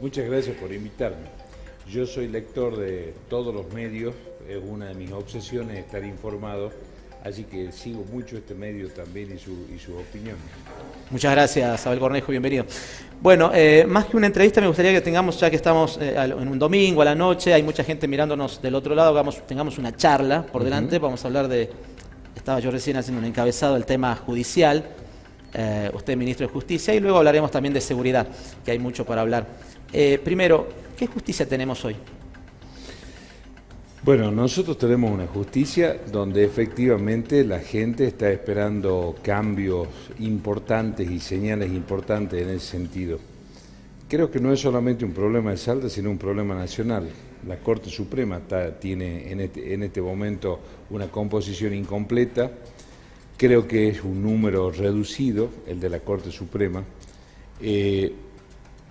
Muchas gracias por invitarme. Yo soy lector de todos los medios, es una de mis obsesiones estar informado, así que sigo mucho este medio también y sus opiniones. Muchas gracias, Abel Cornejo, bienvenido. Bueno, más que una entrevista, me gustaría que tengamos, ya que estamos en un domingo a la noche, hay mucha gente mirándonos del otro lado, tengamos una charla por delante. Vamos a hablar estaba yo recién haciendo un encabezado del tema judicial, usted ministro de Justicia, y luego hablaremos también de seguridad, que hay mucho para hablar. Primero, ¿qué justicia tenemos hoy? Bueno, nosotros tenemos una justicia donde efectivamente la gente está esperando cambios importantes y señales importantes en ese sentido. Creo que no es solamente un problema de Salta, sino un problema nacional. La Corte Suprema tiene en este momento una composición incompleta. Creo que es un número reducido, el de la Corte Suprema.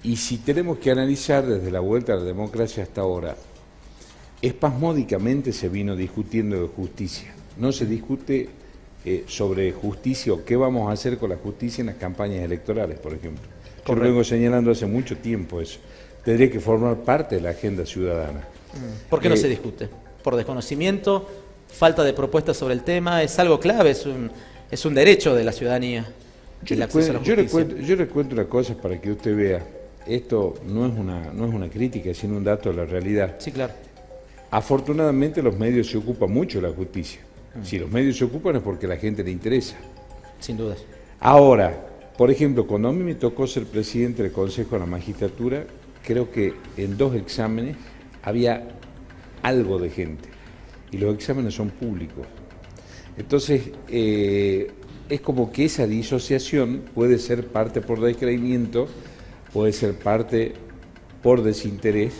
Y si tenemos que analizar desde la vuelta a la democracia hasta ahora, espasmódicamente se vino discutiendo de justicia. No se discute sobre justicia o qué vamos a hacer con la justicia en las campañas electorales, por ejemplo. Yo lo vengo señalando hace mucho tiempo eso. Tendría que formar parte de la agenda ciudadana. ¿Por qué no se discute? ¿Por desconocimiento? ¿Falta de propuestas sobre el tema? ¿Es algo clave? ¿Es un derecho de la ciudadanía? Yo le cuento una cosa para que usted vea. Esto no es una crítica, sino un dato de la realidad. Sí, claro. Afortunadamente los medios se ocupan mucho de la justicia. Si los medios se ocupan es porque a la gente le interesa. Sin dudas. Ahora, por ejemplo, cuando a mí me tocó ser presidente del Consejo de la Magistratura, creo que en 2 exámenes había algo de gente. Y los exámenes son públicos. Entonces, es como que esa disociación puede ser parte por descreimiento, puede ser parte por desinterés,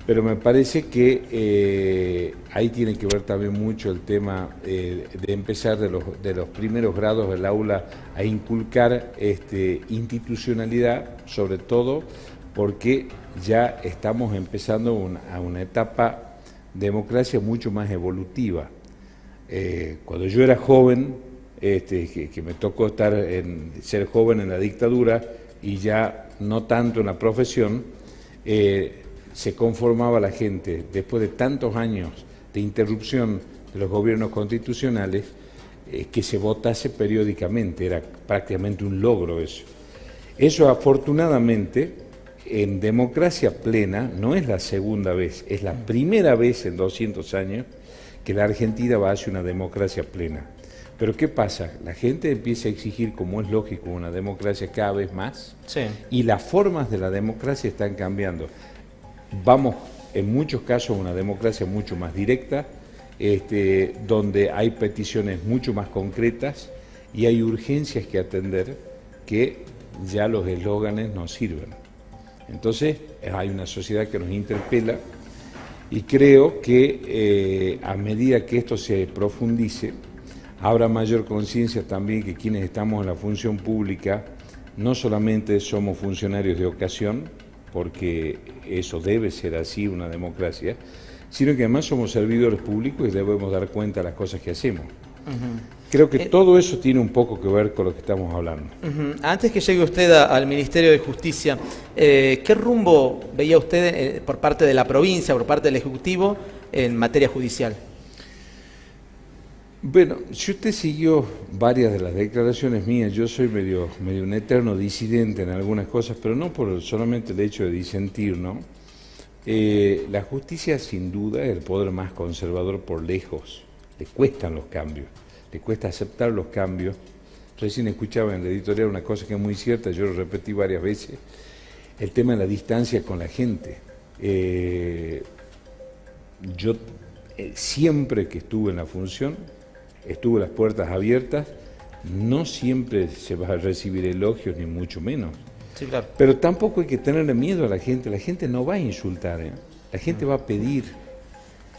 pero me parece que ahí tiene que ver también mucho el tema de empezar de los primeros grados del aula a inculcar institucionalidad, sobre todo porque ya estamos empezando a una etapa de democracia mucho más evolutiva. Cuando yo era joven, que me tocó ser joven en la dictadura y ya no tanto en la profesión, se conformaba la gente, después de tantos años de interrupción de los gobiernos constitucionales, que se votase periódicamente, era prácticamente un logro eso. Eso afortunadamente, en democracia plena, no es la segunda vez, es la primera vez en 200 años que la Argentina va hacia una democracia plena. Pero ¿qué pasa? La gente empieza a exigir, como es lógico, una democracia cada vez más, Sí. Y las formas de la democracia están cambiando. Vamos, en muchos casos, a una democracia mucho más directa, donde hay peticiones mucho más concretas y hay urgencias que atender que ya los eslóganes no sirven. Entonces, hay una sociedad que nos interpela y creo que a medida que esto se profundice, habrá mayor conciencia también que quienes estamos en la función pública no solamente somos funcionarios de ocasión, porque eso debe ser así, una democracia, sino que además somos servidores públicos y debemos dar cuenta de las cosas que hacemos. Creo que todo eso tiene un poco que ver con lo que estamos hablando. Antes que llegue usted al Ministerio de Justicia, ¿qué rumbo veía usted por parte de la provincia, por parte del Ejecutivo, en materia judicial? Bueno, si usted siguió varias de las declaraciones mías, yo soy medio un eterno disidente en algunas cosas, pero no por solamente el hecho de disentir, ¿no? La justicia sin duda es el poder más conservador por lejos. Le cuestan los cambios, le cuesta aceptar los cambios. Recién escuchaba en la editorial una cosa que es muy cierta, yo lo repetí varias veces, el tema de la distancia con la gente. Yo siempre que estuve en la función, estuve las puertas abiertas, no siempre se va a recibir elogios, ni mucho menos. Sí, claro. Pero tampoco hay que tenerle miedo a la gente no va a insultar, la gente va a pedir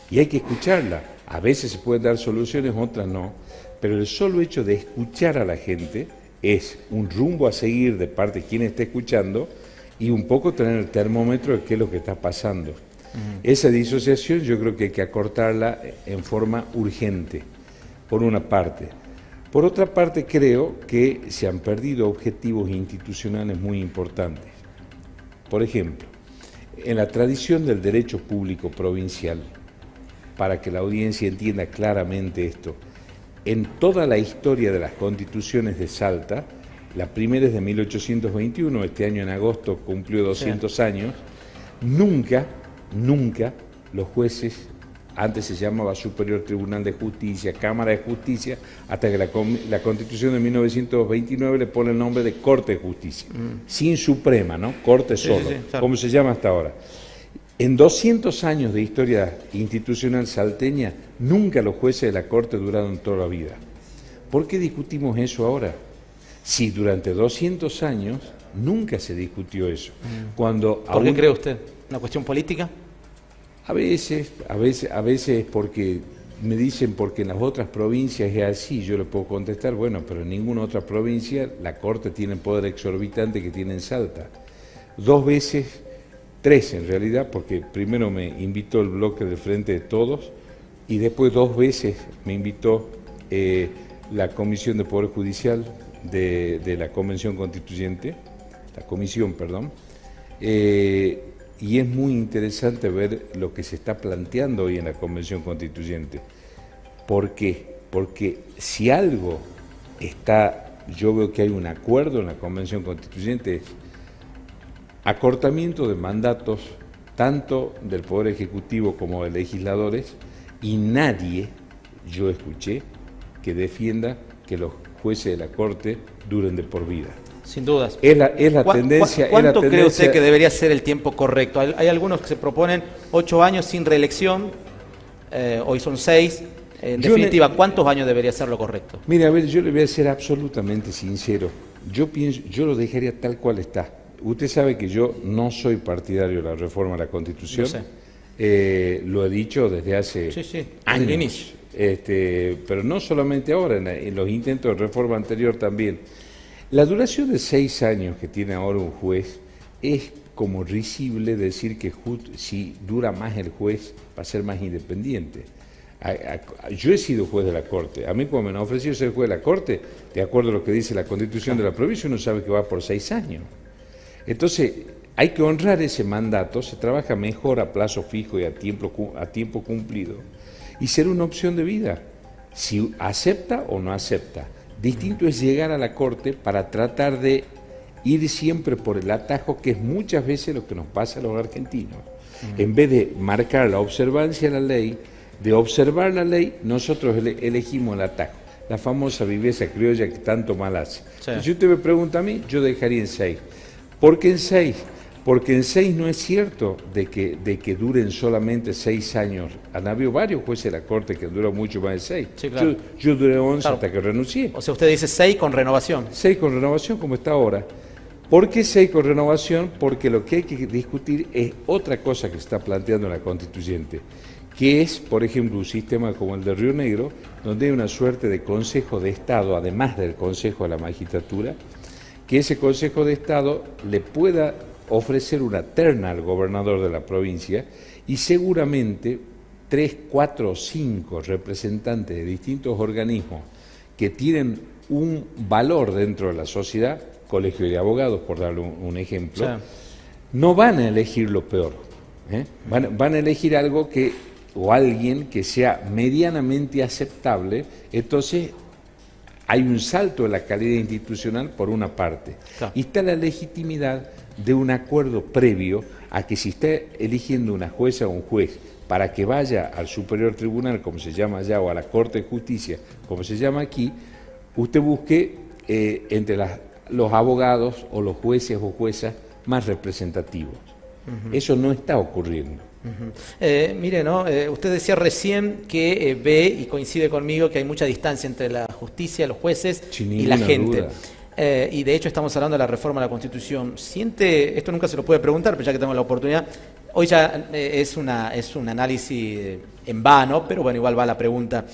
y hay que escucharla. A veces se pueden dar soluciones, otras no, pero el solo hecho de escuchar a la gente es un rumbo a seguir de parte de quien está escuchando y un poco tener el termómetro de qué es lo que está pasando. Esa disociación yo creo que hay que acortarla en forma urgente, por una parte. Por otra parte, creo que se han perdido objetivos institucionales muy importantes. Por ejemplo, en la tradición del derecho público provincial, para que la audiencia entienda claramente esto, en toda la historia de las constituciones de Salta, la primera es de 1821, este año en agosto cumplió 200 años, nunca los jueces, antes se llamaba Superior Tribunal de Justicia, Cámara de Justicia, hasta que la Constitución de 1929 le pone el nombre de Corte de Justicia, sin Suprema, ¿no? Corte solo, claro. como se llama hasta ahora. En 200 años de historia institucional salteña, nunca los jueces de la Corte duraron toda la vida. ¿Por qué discutimos eso ahora? Si durante 200 años nunca se discutió eso. ¿Por qué cree usted? ¿Una cuestión política? A veces es porque me dicen porque en las otras provincias es así, yo le puedo contestar, bueno, pero en ninguna otra provincia la Corte tiene el poder exorbitante que tiene en Salta. 2 veces, 3 en realidad, porque primero me invitó el bloque del Frente de Todos y después 2 veces me invitó la Comisión de Poder Judicial de la Convención Constituyente, la Comisión, perdón, y es muy interesante ver lo que se está planteando hoy en la Convención Constituyente. ¿Por qué? Porque si algo está, yo veo que hay un acuerdo en la Convención Constituyente, es acortamiento de mandatos, tanto del Poder Ejecutivo como de legisladores, y nadie, yo escuché, que defienda que los jueces de la Corte duren de por vida. Sin dudas. Es la tendencia. ¿Cuánto cree usted que debería ser el tiempo correcto? Hay algunos que se proponen 8 años sin reelección, hoy son 6. En definitiva, ¿cuántos años debería ser lo correcto? Mire, a ver, yo le voy a ser absolutamente sincero. yo lo dejaría tal cual está. Usted sabe que yo no soy partidario de la reforma de la Constitución. Lo sé. Lo he dicho desde hace años. Desde el inicio. Pero no solamente ahora, en los intentos de reforma anterior también. La duración de 6 años que tiene ahora un juez es como risible decir que si dura más el juez va a ser más independiente. Yo he sido juez de la Corte. A mí cuando me han ofrecido ser juez de la Corte, de acuerdo a lo que dice la Constitución de la provincia, uno sabe que va por 6 años. Entonces, hay que honrar ese mandato, se trabaja mejor a plazo fijo y a tiempo cumplido, y ser una opción de vida, si acepta o no acepta. Distinto es llegar a la Corte para tratar de ir siempre por el atajo, que es muchas veces lo que nos pasa a los argentinos. En vez de marcar la observancia de la ley, de observar la ley, nosotros elegimos el atajo, la famosa viveza criolla que tanto mal hace. Sí. Si usted me pregunta a mí, yo dejaría en 6. ¿Por qué en 6? Porque en 6 no es cierto de que duren solamente 6 años. Han habido varios jueces de la Corte que duran mucho más de 6. Sí, claro. Yo duré 11 Claro. hasta que renuncié. O sea, usted dice 6 con renovación. 6 con renovación como está ahora. ¿Por qué 6 con renovación? Porque lo que hay que discutir es otra cosa que se está planteando en la Constituyente, que es, por ejemplo, un sistema como el de Río Negro, donde hay una suerte de Consejo de Estado, además del Consejo de la Magistratura, que ese Consejo de Estado le pueda ofrecer una terna al gobernador de la provincia y seguramente 3, 4 o 5 representantes de distintos organismos que tienen un valor dentro de la sociedad, colegio de abogados, por darle un ejemplo, Sí. no van a elegir lo peor. Van a elegir algo o alguien que sea medianamente aceptable. Entonces hay un salto en la calidad institucional por una parte. Claro. Y está la legitimidad de un acuerdo previo a que si está eligiendo una jueza o un juez para que vaya al Superior Tribunal, como se llama allá, o a la Corte de Justicia, como se llama aquí, usted busque entre los abogados o los jueces o juezas más representativos. Eso no está ocurriendo. Mire, ¿no? Usted decía recién que ve y coincide conmigo que hay mucha distancia entre la justicia, los jueces Sin y la ninguna gente. duda. Y de hecho estamos hablando de la reforma de la Constitución. ¿Siente, esto nunca se lo puede preguntar, pero ya que tengo la oportunidad, hoy ya es un análisis en vano, pero bueno, igual va la pregunta.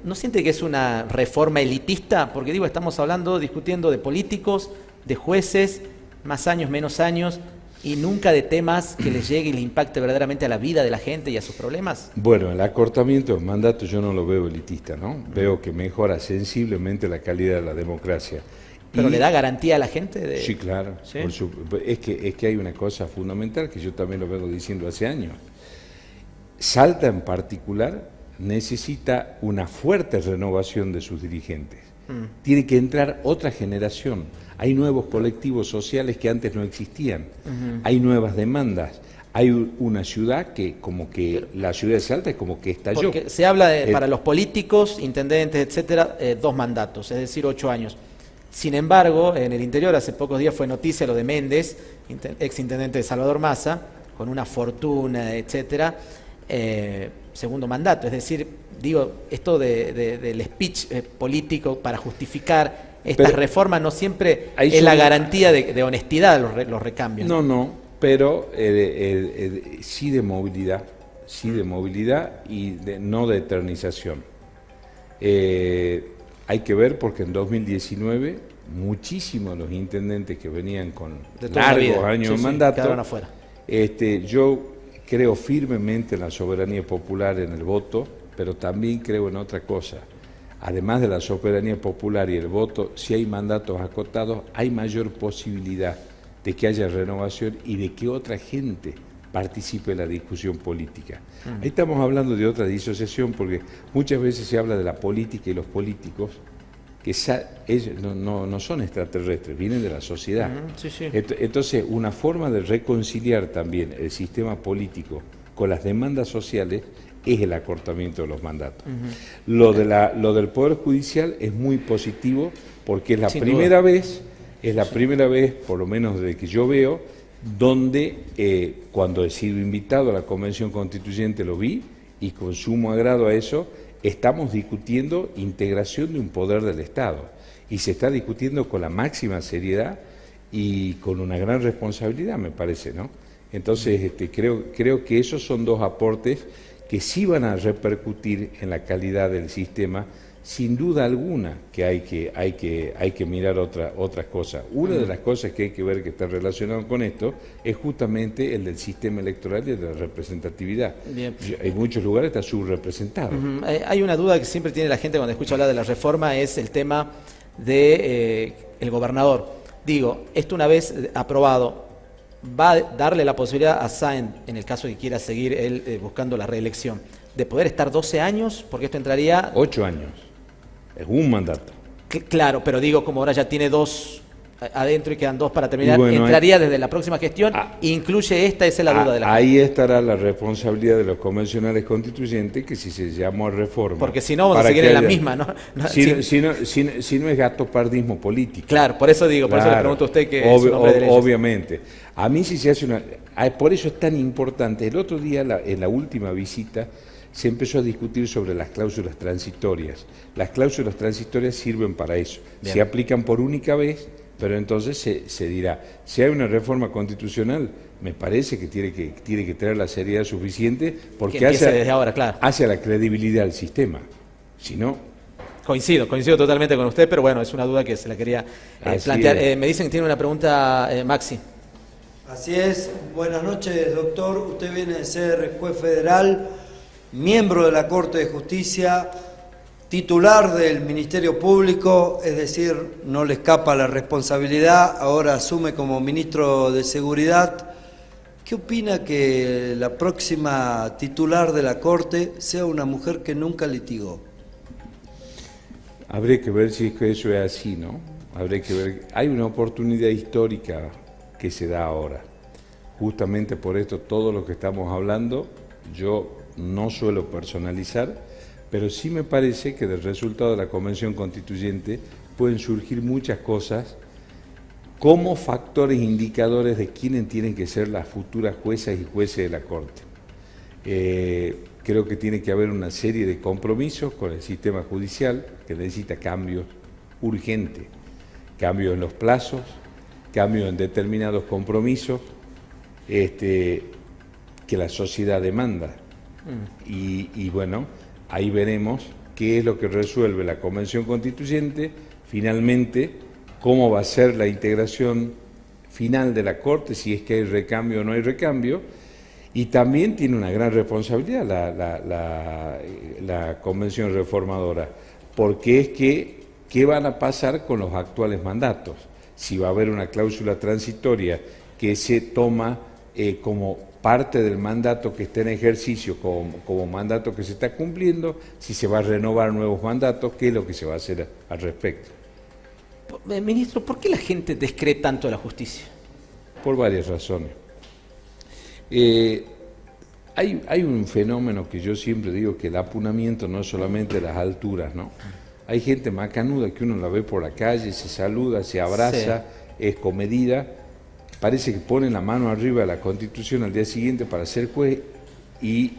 ¿No siente que es una reforma elitista? Porque digo, estamos discutiendo de políticos, de jueces, más años, menos años, y nunca de temas que les llegue y les impacte verdaderamente a la vida de la gente y a sus problemas. Bueno, el acortamiento del mandato yo no lo veo elitista, ¿no? Veo que mejora sensiblemente la calidad de la democracia. ¿Pero le da garantía a la gente? Sí, claro. ¿Sí? Es que hay una cosa fundamental que yo también lo vengo diciendo hace años. Salta en particular necesita una fuerte renovación de sus dirigentes. Tiene que entrar otra generación. Hay nuevos colectivos sociales que antes no existían. Hay nuevas demandas. Hay una ciudad que la ciudad de Salta es como que estalló. Porque se habla para los políticos, intendentes, etcétera, 2 mandatos, es decir, 8 años. Sin embargo, en el interior hace pocos días fue noticia lo de Méndez, ex intendente de Salvador Massa, con una fortuna, etcétera, segundo mandato. Es decir, digo, esto del speech político para justificar estas reformas no siempre es la garantía de honestidad los recambios. No, pero sí de movilidad y no de eternización. Hay que ver porque en 2019 muchísimos de los intendentes que venían con largos años de mandato quedaron afuera. Yo creo firmemente en la soberanía popular, en el voto, pero también creo en otra cosa. Además de la soberanía popular y el voto, si hay mandatos acotados, hay mayor posibilidad de que haya renovación y de que otra gente participe en la discusión política. Ahí estamos hablando de otra disociación porque muchas veces se habla de la política y los políticos que ellos no son extraterrestres, vienen de la sociedad. Sí. Entonces, una forma de reconciliar también el sistema político con las demandas sociales es el acortamiento de los mandatos. Lo del Poder Judicial es muy positivo porque es la primera vez, por lo menos desde que yo veo, donde cuando he sido invitado a la Convención Constituyente lo vi y con sumo agrado a eso, estamos discutiendo integración de un poder del Estado y se está discutiendo con la máxima seriedad y con una gran responsabilidad, me parece, ¿no? Entonces creo que esos son 2 aportes que sí van a repercutir en la calidad del sistema, sin duda alguna que hay que mirar otras cosas. Una de las cosas que hay que ver que está relacionado con esto es justamente el del sistema electoral y de la representatividad. Bien. En muchos lugares está subrepresentado. Hay una duda que siempre tiene la gente cuando escucha hablar de la reforma, es el tema de el gobernador. Digo, esto una vez aprobado, va a darle la posibilidad a Sáenz, en el caso de que quiera seguir él buscando la reelección, de poder estar 12 años, porque esto entraría... 8 años. Es un mandato. Claro, pero digo, como ahora ya tiene 2 adentro y quedan 2 para terminar, bueno, entraría desde la próxima gestión, incluye esa es la duda de la gente. Ahí estará la responsabilidad de los convencionales constituyentes, que si se llamó a reforma... Porque si no, vamos a seguir en la misma, ¿no? Si no es gatopardismo político. Claro, por eso digo, por eso le pregunto a usted que es un hombre de leyes. Obviamente. A mí sí se hace una... Por eso es tan importante. El otro día, en la última visita, se empezó a discutir sobre las cláusulas transitorias. Las cláusulas transitorias sirven para eso. Bien. Se aplican por única vez, pero entonces se dirá, si hay una reforma constitucional, me parece que tiene que tener la seriedad suficiente porque desde ahora, claro, hace la credibilidad al sistema. Si no... Coincido totalmente con usted, pero bueno, es una duda que se la quería plantear. Me dicen que tiene una pregunta, Maxi. Así es. Buenas noches, doctor. Usted viene de ser juez federal, miembro de la Corte de Justicia, titular del Ministerio Público, es decir, no le escapa la responsabilidad, ahora asume como ministro de Seguridad. ¿Qué opina que la próxima titular de la Corte sea una mujer que nunca litigó? Habría que ver si es que eso es así, ¿no? Habría que ver. Hay una oportunidad histórica que se da ahora. Justamente por esto, todo lo que estamos hablando, yo no suelo personalizar, pero sí me parece que del resultado de la Convención Constituyente pueden surgir muchas cosas como factores indicadores de quiénes tienen que ser las futuras juezas y jueces de la Corte. Creo que tiene que haber una serie de compromisos con el sistema judicial que necesita cambios urgentes, cambios en los plazos, cambios en determinados compromisos que la sociedad demanda. Y bueno, ahí veremos qué es lo que resuelve la Convención Constituyente, finalmente, cómo va a ser la integración final de la Corte, si es que hay recambio o no hay recambio, y también tiene una gran responsabilidad la Convención Reformadora, porque es que qué van a pasar con los actuales mandatos. Si va a haber una cláusula transitoria que se toma como parte del mandato que está en ejercicio, como mandato que se está cumpliendo, si se va a renovar nuevos mandatos, qué es lo que se va a hacer al respecto. Ministro, ¿por qué la gente descree tanto a la justicia? Por varias razones. Hay un fenómeno que yo siempre digo, que el apunamiento no es solamente de las alturas, ¿no? Hay gente macanuda que uno la ve por la calle, se saluda, se abraza, es comedida, parece que pone la mano arriba de la Constitución al día siguiente para ser juez y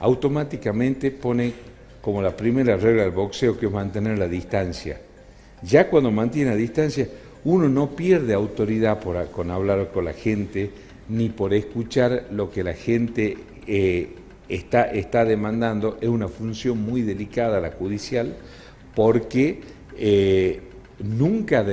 automáticamente pone como la primera regla del boxeo, que es mantener la distancia. Ya cuando mantiene la distancia, uno no pierde autoridad con hablar con la gente, ni por escuchar lo que la gente está demandando. Es una función muy delicada la judicial, porque nunca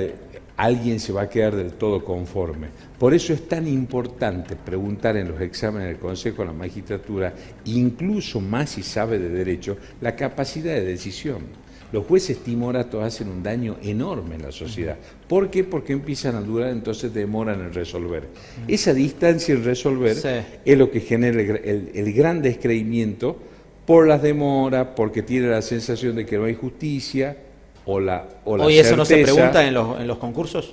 alguien se va a quedar del todo conforme. Por eso es tan importante preguntar en los exámenes del Consejo de la Magistratura, incluso más si sabe de derecho, la capacidad de decisión. Los jueces timoratos hacen un daño enorme en la sociedad. ¿Por qué? Porque empiezan a durar, entonces demoran en resolver. Esa distancia en resolver es lo que genera el gran descreimiento por las demoras, porque tiene la sensación de que no hay justicia o la ¿Hoy eso no se pregunta en los concursos?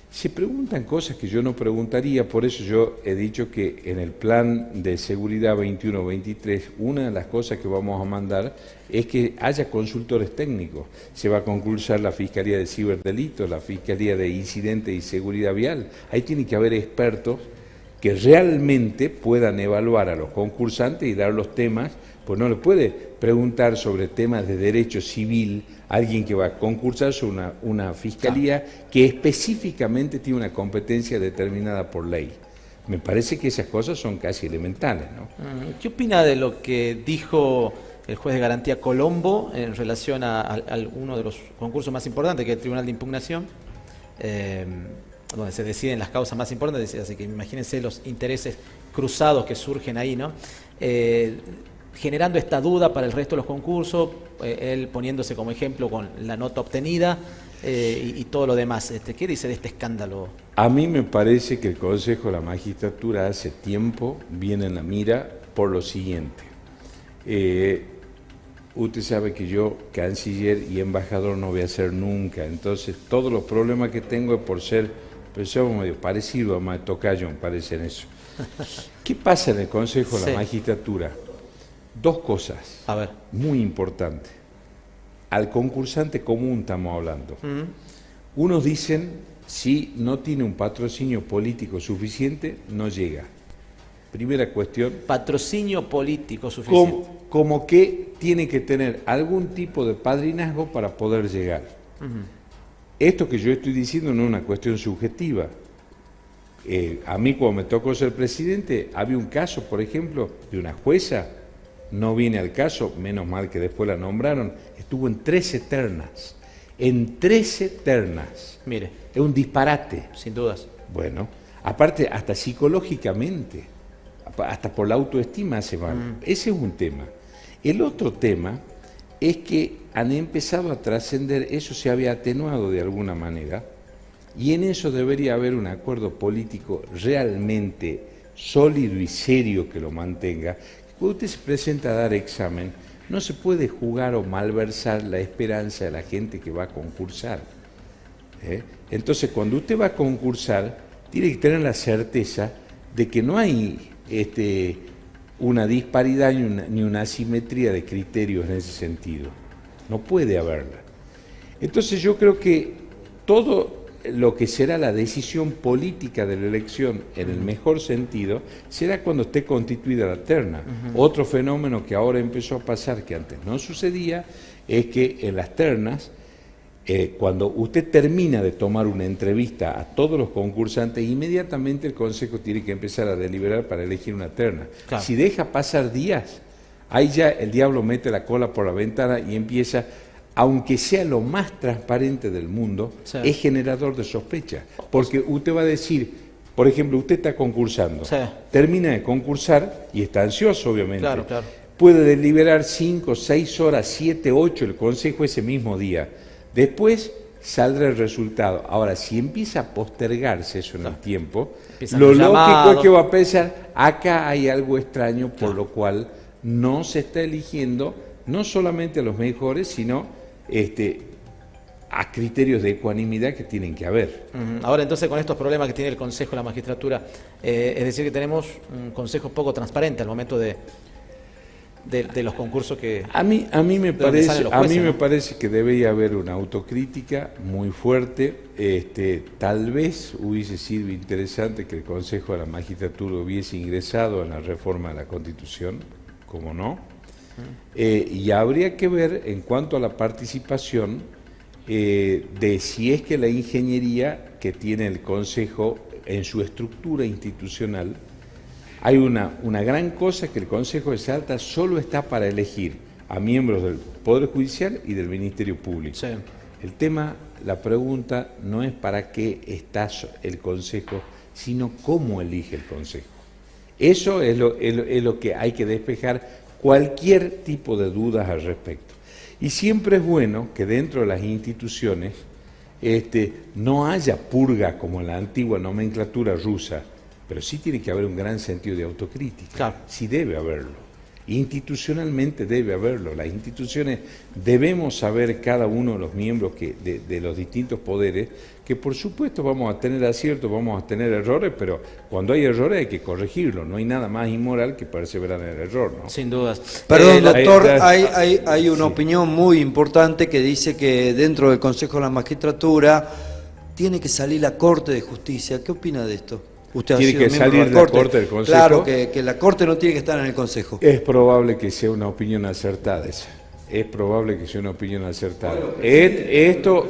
Se preguntan cosas que yo no preguntaría, por eso yo he dicho que en el plan de seguridad 21-23, una de las cosas que vamos a mandar es que haya consultores técnicos. Se va a concursar la Fiscalía de Ciberdelitos, la Fiscalía de Incidentes y Seguridad Vial. Ahí tiene que haber expertos que realmente puedan evaluar a los concursantes y dar los temas, pues no le puede preguntar sobre temas de derecho civil a alguien que va a concursar sobre una fiscalía que específicamente tiene una competencia determinada por ley. Me parece que esas cosas son casi elementales, ¿no? ¿Qué opina de lo que dijo el juez de garantía Colombo en relación a uno de los concursos más importantes, que es el Tribunal de Impugnación, donde se deciden las causas más importantes? Así que imagínense los intereses cruzados que surgen ahí, ¿no? Generando esta duda para el resto de los concursos, él poniéndose como ejemplo con la nota obtenida y todo lo demás. ¿Qué dice de este escándalo? A mí me parece que el Consejo de la Magistratura hace tiempo viene en la mira por lo siguiente. Usted sabe que yo, canciller y embajador, no voy a ser nunca, entonces todos los problemas que tengo es por ser, pero somos medio parecidos a Maestro Tocayo, me parece en eso. ¿Qué pasa en el Consejo de la Magistratura? Dos cosas muy importantes. Al concursante común estamos hablando. Unos dicen, si no tiene un patrocinio político suficiente, no llega. Primera cuestión. Patrocinio político suficiente. Como que tiene que tener algún tipo de padrinazgo para poder llegar. Esto que yo estoy diciendo no es una cuestión subjetiva. A mí, cuando me tocó ser presidente, había un caso, por ejemplo, de una jueza. No viene al caso, menos mal que después la nombraron, estuvo en 13 ternas. En 13 ternas. Mire. Es un disparate. Sin dudas. Bueno, aparte, hasta psicológicamente, hasta por la autoestima hace mal. Ese es un tema. El otro tema es que han empezado a trascender, eso se había atenuado de alguna manera, y en eso debería haber un acuerdo político realmente sólido y serio que lo mantenga. Cuando usted se presenta a dar examen, no se puede jugar o malversar la esperanza de la gente que va a concursar. Entonces, cuando usted va a concursar, tiene que tener la certeza de que no hay una disparidad ni una asimetría de criterios en ese sentido. No puede haberla. Entonces, yo creo que todo lo que será la decisión política de la elección, en el mejor sentido, será cuando esté constituida la terna. Otro fenómeno que ahora empezó a pasar, que antes no sucedía, es que en las ternas, cuando usted termina de tomar una entrevista a todos los concursantes, inmediatamente el Consejo tiene que empezar a deliberar para elegir una terna. Claro. Si deja pasar días, ahí ya el diablo mete la cola por la ventana y empieza, aunque sea lo más transparente del mundo, es generador de sospecha. Porque usted va a decir, por ejemplo, usted está concursando, termina de concursar y está ansioso, obviamente. Claro. Puede deliberar 5, 6 horas, 7, 8 el Consejo ese mismo día. Después saldrá el resultado. Ahora, si empieza a postergarse eso en el tiempo, Empiezan lo los lógico llamados. es que va a pensar, acá hay algo extraño, por lo cual no se está eligiendo no solamente a los mejores, sino a criterios de ecuanimidad que tienen que haber. Ahora entonces con estos problemas que tiene el Consejo de la Magistratura, es decir que tenemos un Consejo poco transparente al momento de los concursos que... A mí me donde salen los jueces, me ¿no? parece que debería haber una autocrítica muy fuerte. Tal vez hubiese sido interesante que el Consejo de la Magistratura hubiese ingresado en la reforma de la Constitución, como no. Y habría que ver en cuanto a la participación de si es que la ingeniería que tiene el Consejo en su estructura institucional. Hay una gran cosa, que el Consejo de Salta solo está para elegir a miembros del Poder Judicial y del Ministerio Público. Sí. El tema, la pregunta no es para qué está el Consejo, sino cómo elige el Consejo. Eso es lo que hay que despejar cualquier tipo de dudas al respecto. Y siempre es bueno que dentro de las instituciones no haya purga como en la antigua nomenclatura rusa, pero sí tiene que haber un gran sentido de autocrítica. Claro. Sí debe haberlo. Institucionalmente debe haberlo. Las instituciones debemos saber, cada uno de los miembros de los distintos poderes, que por supuesto vamos a tener aciertos, vamos a tener errores, pero cuando hay errores hay que corregirlos. No hay nada más inmoral que perseverar en el error, ¿no? Sin dudas. Perdón, doctor, hay- hay una opinión muy importante que dice que dentro del Consejo de la Magistratura tiene que salir la Corte de Justicia. ¿Qué opina de esto? Usted ha Tiene sido que miembro salir de la Corte del Consejo. Claro, que la Corte no tiene que estar en el Consejo. Es probable que sea una opinión acertada esa. Es probable que sea una opinión acertada. Esto,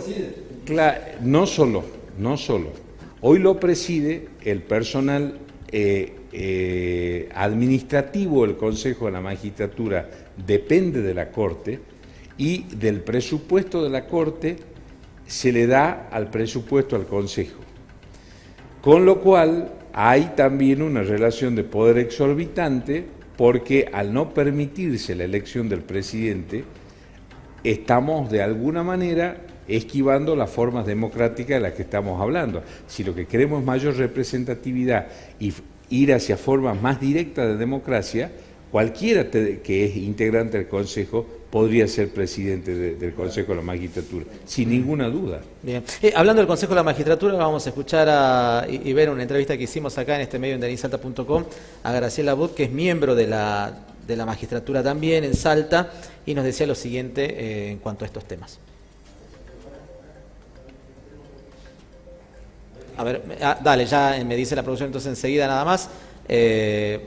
no solo. Hoy lo preside el personal administrativo del Consejo de la Magistratura, depende de la Corte, y del presupuesto de la Corte se le da al presupuesto al Consejo. Con lo cual hay también una relación de poder exorbitante, porque al no permitirse la elección del presidente, estamos de alguna manera esquivando las formas democráticas de las que estamos hablando. Si lo que queremos es mayor representatividad y ir hacia formas más directas de democracia, cualquiera que es integrante del Consejo podría ser presidente del Consejo de la Magistratura, sin ninguna duda. Bien. Hablando del Consejo de la Magistratura, vamos a escuchar y ver una entrevista que hicimos acá en este medio en denisalta.com a Graciela Bud, que es miembro de la magistratura también en Salta, y nos decía lo siguiente en cuanto a estos temas. A ver, dale, ya me dice la producción entonces enseguida nada más.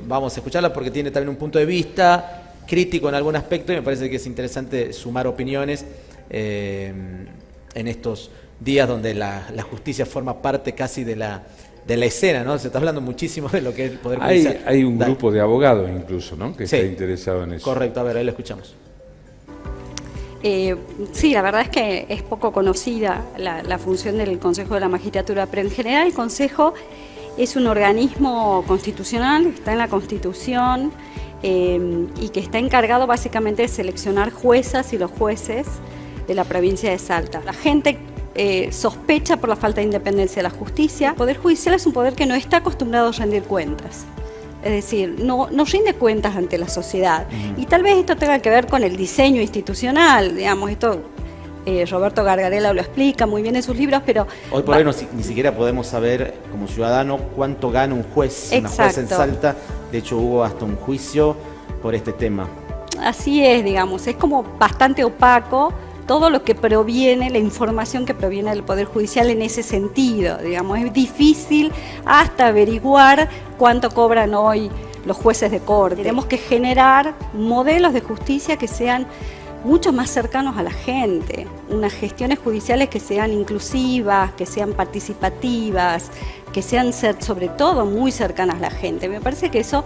Vamos a escucharla porque tiene también un punto de vista crítico en algún aspecto y me parece que es interesante sumar opiniones en estos días donde la justicia forma parte casi de la escena, ¿no? Se está hablando muchísimo de lo que es el Poder Judicial. Hay un Dale. grupo de abogados incluso, ¿no?, que Sí. está interesado en eso. Correcto, a ver, ahí lo escuchamos. Sí, la verdad es que es poco conocida la función del Consejo de la Magistratura, pero en general el Consejo es un organismo constitucional, está en la Constitución y que está encargado básicamente de seleccionar juezas y los jueces de la provincia de Salta. La gente sospecha por la falta de independencia de la justicia. El Poder Judicial es un poder que no está acostumbrado a rendir cuentas. Es decir, no rinde cuentas ante la sociedad. Y tal vez esto tenga que ver con el diseño institucional, digamos, esto Roberto Gargarella lo explica muy bien en sus libros, pero... Hoy por hoy ni siquiera podemos saber, como ciudadano, cuánto gana un juez, una jueza en Exacto. Salta. De hecho, hubo hasta un juicio por este tema. Así es, digamos, es como bastante opaco todo lo que proviene, la información que proviene del Poder Judicial en ese sentido, digamos, es difícil hasta averiguar cuánto cobran hoy los jueces de corte. Tenemos que generar modelos de justicia que sean mucho más cercanos a la gente, unas gestiones judiciales que sean inclusivas, que sean participativas, que sean sobre todo muy cercanas a la gente. Me parece que eso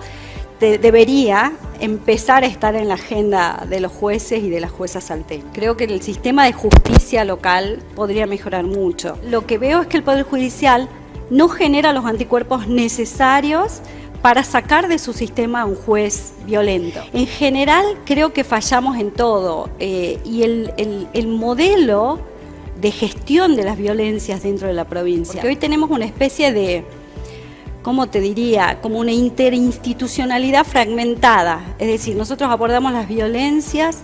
debería empezar a estar en la agenda de los jueces y de las juezas salteñas. Creo que el sistema de justicia local podría mejorar mucho. Lo que veo es que el Poder Judicial no genera los anticuerpos necesarios para sacar de su sistema a un juez violento. En general creo que fallamos en todo y el modelo de gestión de las violencias dentro de la provincia. Porque hoy tenemos una especie de, ¿cómo te diría?, como una interinstitucionalidad fragmentada. Es decir, nosotros abordamos las violencias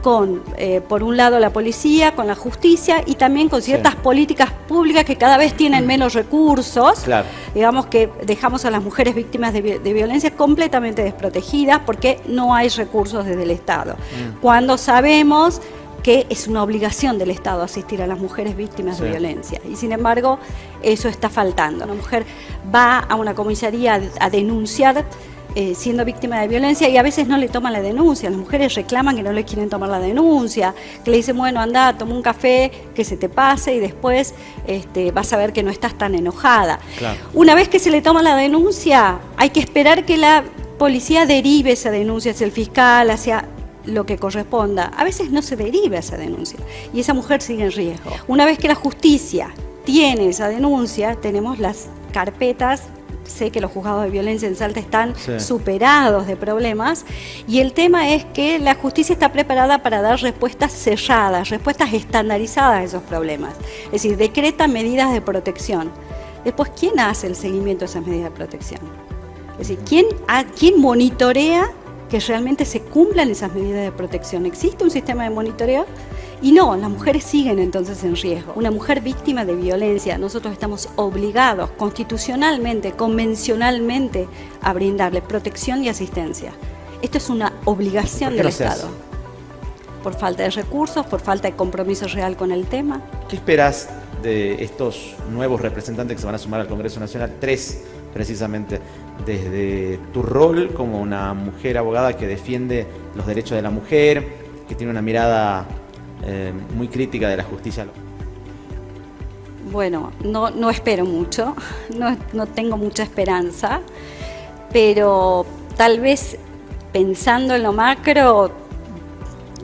con, por un lado, la policía, con la justicia y también con ciertas políticas públicas que cada vez tienen menos recursos. Claro. Digamos que dejamos a las mujeres víctimas de violencia completamente desprotegidas porque no hay recursos desde el Estado. Cuando sabemos que es una obligación del Estado asistir a las mujeres víctimas de violencia. Y sin embargo, eso está faltando. Una mujer va a una comisaría a denunciar siendo víctima de violencia y a veces no le toman la denuncia. Las mujeres reclaman que no le quieren tomar la denuncia, que le dicen, bueno, anda, toma un café, que se te pase y después vas a ver que no estás tan enojada. Claro. Una vez que se le toma la denuncia, hay que esperar que la policía derive esa denuncia hacia el fiscal, hacia lo que corresponda. A veces no se deriva esa denuncia y esa mujer sigue en riesgo. Una vez que la justicia tiene esa denuncia, tenemos las carpetas. Sé que los juzgados de violencia en Salta están superados de problemas y el tema es que la justicia está preparada para dar respuestas cerradas, respuestas estandarizadas a esos problemas. Es decir, decreta medidas de protección. Después, ¿quién hace el seguimiento de esas medidas de protección? Es decir, ¿quién monitorea que realmente se cumplan esas medidas de protección? ¿Existe un sistema de monitoreo? Y no, las mujeres siguen entonces en riesgo. Una mujer víctima de violencia, nosotros estamos obligados constitucionalmente, convencionalmente, a brindarle protección y asistencia. Esto es una obligación del Estado. Por falta de recursos, por falta de compromiso real con el tema. ¿Qué esperas de estos nuevos representantes que se van a sumar al Congreso Nacional? 3, precisamente, desde tu rol como una mujer abogada que defiende los derechos de la mujer, que tiene una mirada muy crítica de la justicia. Bueno, no espero mucho, no tengo mucha esperanza, pero tal vez pensando en lo macro,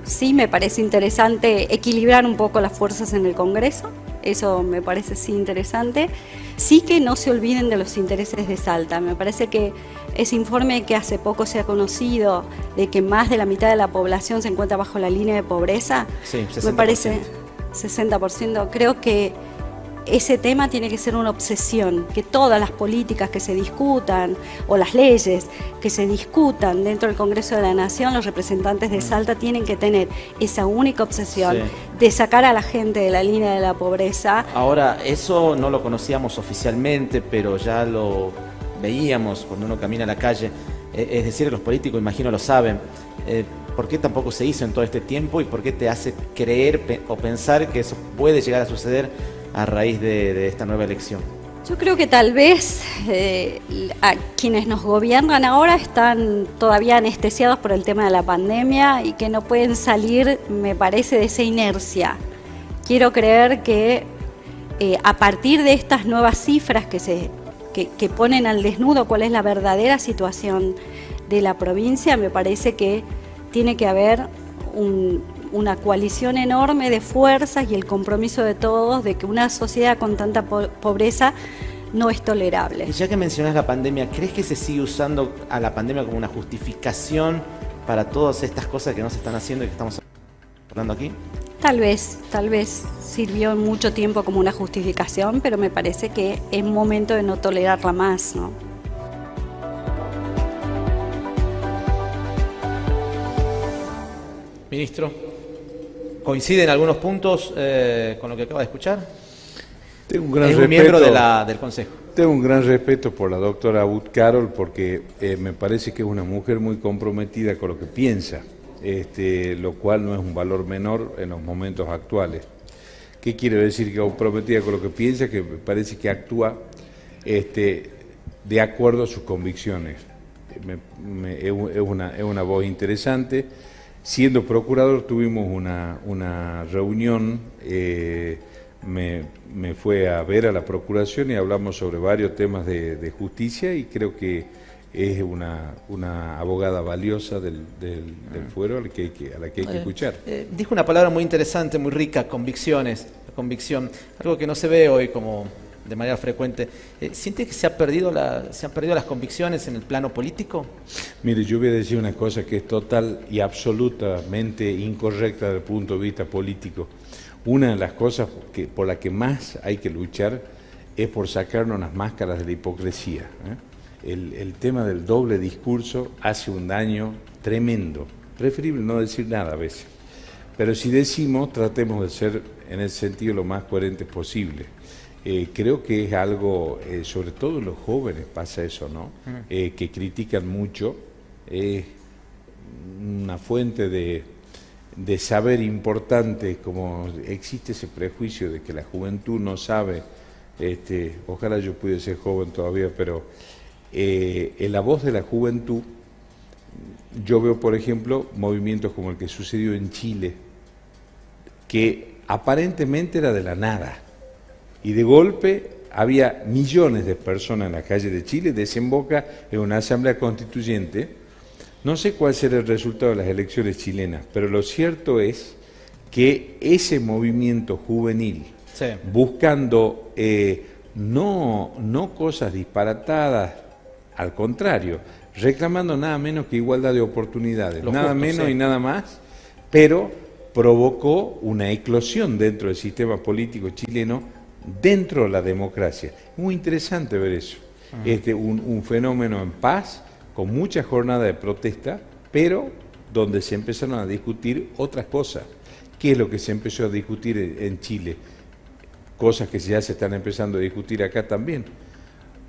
sí me parece interesante equilibrar un poco las fuerzas en el Congreso, eso me parece sí interesante. Sí que no se olviden de los intereses de Salta, me parece que ese informe que hace poco se ha conocido de que más de la mitad de la población se encuentra bajo la línea de pobreza, sí, 60%. Me parece 60%, creo que ese tema tiene que ser una obsesión, que todas las políticas que se discutan o las leyes que se discutan dentro del Congreso de la Nación, los representantes de Salta tienen que tener esa única obsesión de sacar a la gente de la línea de la pobreza. Ahora, eso no lo conocíamos oficialmente, pero ya lo veíamos cuando uno camina a la calle. Es decir, los políticos, imagino, lo saben. ¿Por qué tampoco se hizo en todo este tiempo y por qué te hace creer o pensar que eso puede llegar a suceder a raíz de esta nueva elección? Yo creo que tal vez a quienes nos gobiernan ahora están todavía anestesiados por el tema de la pandemia y que no pueden salir, me parece, de esa inercia. Quiero creer que a partir de estas nuevas cifras que ponen al desnudo cuál es la verdadera situación de la provincia, me parece que tiene que haber una coalición enorme de fuerzas y el compromiso de todos de que una sociedad con tanta pobreza no es tolerable. Y ya que mencionas la pandemia, ¿crees que se sigue usando a la pandemia como una justificación para todas estas cosas que no se están haciendo y que estamos hablando aquí? Tal vez sirvió mucho tiempo como una justificación, pero me parece que es momento de no tolerarla más, ¿no? Ministro, ¿coincide en algunos puntos con lo que acaba de escuchar? Tengo un gran respeto, miembro del Consejo. Tengo un gran respeto por la doctora Abud Carol porque me parece que es una mujer muy comprometida con lo que piensa, lo cual no es un valor menor en los momentos actuales. ¿Qué quiere decir que comprometida con lo que piensa? Que me parece que actúa de acuerdo a sus convicciones. Es una voz interesante. Siendo procurador tuvimos una reunión, me fue a ver a la procuración y hablamos sobre varios temas de justicia y creo que es una abogada valiosa del fuero a la que hay que escuchar. Dijo una palabra muy interesante, muy rica, convicción, algo que no se ve hoy como de manera frecuente. ¿Siente que se han perdido las convicciones en el plano político? Mire, yo voy a decir una cosa que es total y absolutamente incorrecta desde el punto de vista político. una de las cosas por la que más hay que luchar es por sacarnos las máscaras de la hipocresía, ¿eh? El tema del doble discurso hace un daño tremendo. Preferible no decir nada a veces. Pero si decimos, tratemos de ser en ese sentido lo más coherentes posible. Creo que es algo, sobre todo en los jóvenes pasa eso, ¿no? Que critican mucho. Es una fuente de saber importante, como existe ese prejuicio de que la juventud no sabe. Ojalá yo pudiera ser joven todavía, pero en la voz de la juventud yo veo, por ejemplo, movimientos como el que sucedió en Chile, que aparentemente era de la nada, y de golpe había millones de personas en la calle de Chile, desemboca en una asamblea constituyente. No sé cuál será el resultado de las elecciones chilenas, pero lo cierto es que ese movimiento juvenil, Sí. buscando no cosas disparatadas, al contrario, reclamando nada menos que igualdad de oportunidades, Lo nada justo, menos sí. y nada más, pero provocó una eclosión dentro del sistema político chileno, dentro de la democracia. Muy interesante ver eso. Un fenómeno en paz, con mucha jornada de protesta, pero donde se empezaron a discutir otras cosas. ¿Qué es lo que se empezó a discutir en Chile? Cosas que ya se están empezando a discutir acá también.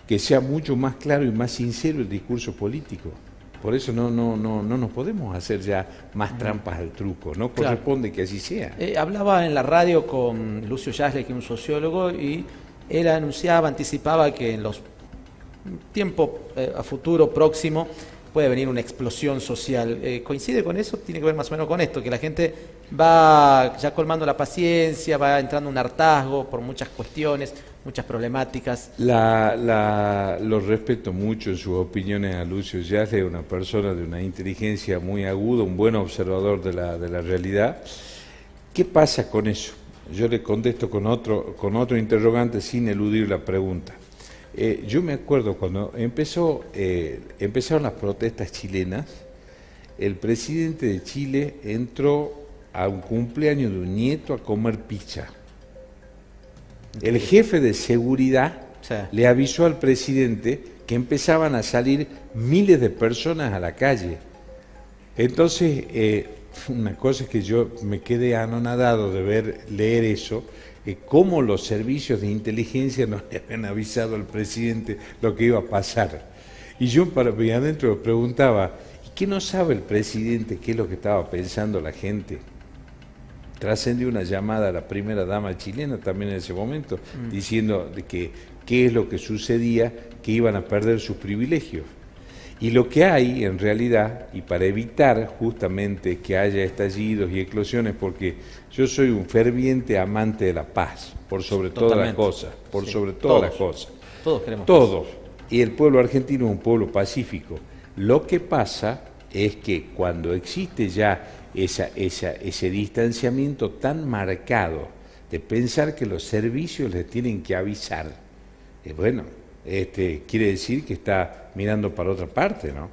Que sea mucho más claro y más sincero el discurso político. Por eso no nos podemos hacer ya más trampas al truco, no Claro. corresponde que así sea. Hablaba en la radio con Lucio Yasle, que es un sociólogo, y él anticipaba que en los tiempo a futuro próximo puede venir una explosión social. ¿Coincide con eso? Tiene que ver más o menos con esto, que la gente va ya colmando la paciencia, va entrando en un hartazgo por muchas cuestiones, muchas problemáticas. Lo respeto mucho en sus opiniones a Lucio Yasle, una persona de una inteligencia muy aguda, un buen observador de la realidad. ¿Qué pasa con eso? Yo le contesto con otro interrogante sin eludir la pregunta. Yo me acuerdo cuando empezaron las protestas chilenas, el presidente de Chile entró a un cumpleaños de un nieto a comer pizza. El jefe de seguridad Sí. le avisó al presidente que empezaban a salir miles de personas a la calle. Entonces, una cosa es que yo me quedé anonadado de leer eso, cómo los servicios de inteligencia nos habían avisado al presidente lo que iba a pasar. Y yo para mí adentro me preguntaba, ¿y qué no sabe el presidente qué es lo que estaba pensando la gente? Trascendió una llamada a la primera dama chilena también en ese momento, diciendo de que qué es lo que sucedía, que iban a perder sus privilegios. Y lo que hay en realidad, y para evitar justamente que haya estallidos y eclosiones, porque yo soy un ferviente amante de la paz, por sobre todas las Totalmente. cosas, por Sí, sobre todas las todos. cosas. Todos queremos. Todos. Y el pueblo argentino es un pueblo pacífico. Lo que pasa es que cuando existe ya ese distanciamiento tan marcado de pensar que los servicios les tienen que avisar, quiere decir que está mirando para otra parte, ¿no?